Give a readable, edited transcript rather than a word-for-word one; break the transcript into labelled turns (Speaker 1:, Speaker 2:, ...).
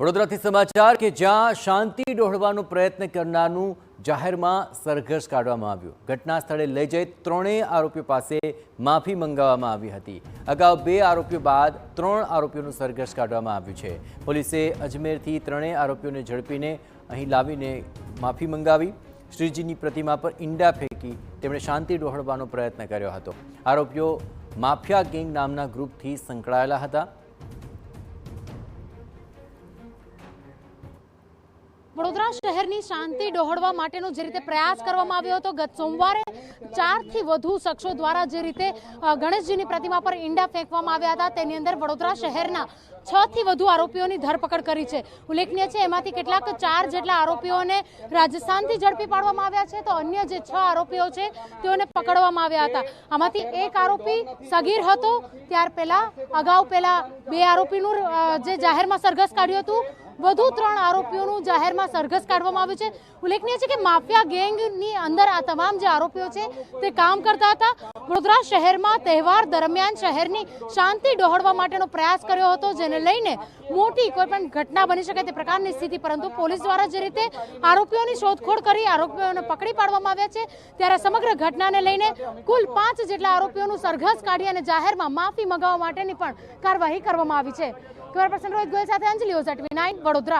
Speaker 1: વડોદરાથી સમાચાર કે જ્યાં શાંતિ ડહોળવાનો પ્રયત્ન કરનારનું જાહેરમાં સરઘસ કાઢવામાં આવ્યું। ઘટના સ્થળે લઈ જઈ ત્રણેય આરોપીઓ પાસે માફી મંગાવવામાં આવી હતી। અગાઉ 2 આરોપીઓ બાદ 3 આરોપીઓનું સરઘસ કાઢવામાં આવ્યું છે। પોલીસે અજમેરથી ત્રણેય આરોપીઓને ઝડપીને અહીં લાવીને માફી મંગાવી। શ્રીજીની પ્રતિમા પર ઈંડા ફેંકી તેમણે શાંતિ ડહોળવાનો પ્રયત્ન કર્યો હતો। આરોપીઓ માફિયા ગેંગ નામના ગ્રુપથી સંકળાયેલા હતા।
Speaker 2: વડોદરા શહેરની શાંતિ ડહોળવા માટેનો જે રીતે પ્રયાસ કરવામાં આવ્યો હતો, ગત સોમવારે 4 થી વધુ શખ્સો દ્વારા જે રીતે ગણેશજીની પ્રતિમા પર ઈંડા ફેંકવામાં આવ્યા હતા, તેની અંદર વડોદરા શહેરના 6 થી વધુ આરોપીઓની ધરપકડ કરી છે। ઉલ્લેખનીય છે, એમાંથી કેટલાક 4 જેટલા આરોપીઓને રાજસ્થાનથી ઝડપી પાડવામાં આવ્યા છે, તો અન્ય જે 6 આરોપીઓ છે તેઓને પકડવામાં આવ્યા હતા। આમાંથી એક આરોપી સગીર હતો, અગાઉ પહેલા 2 આરોપીનું જે જાહેરમાં સરઘસ કાઢ્યું હતું, વધુ 3 આરોપીઓનું જાહેરમાં સરઘસ કાઢવામાં આવ્યું છે। ઉલ્લેખનીય છે કે માફિયા ગેંગની અંદર આ તમામ જે આરોપીઓ છે તે કામ કરતા હતા। વડોદરા શહેરમાં તહેવાર દરમિયાન શહેરની શાંતિ ડહોળવા માટેનો પ્રયાસ કર્યો હતો, જેને લઈને મોટી કોઈ પણ ઘટના બની શકે તે પ્રકારની સ્થિતિ, પરંતુ પોલીસ દ્વારા જે રીતે આરોપીઓની શોધખોળ કરી આરોપીઓને પકડી પાડવામાં આવ્યા છે, ત્યારે સમગ્ર ઘટનાને લઈને કુલ 5 જેટલા આરોપીઓનું સરઘસ કાઢી અને જાહેરમાં માફી મંગાવવા માટેની પણ કાર્યવાહી કરવામાં આવી છે। કેમેરા પર્સન રોહિત ગોયલ સાથે અંજલિ ઓઝા, TV9 વડોદરા।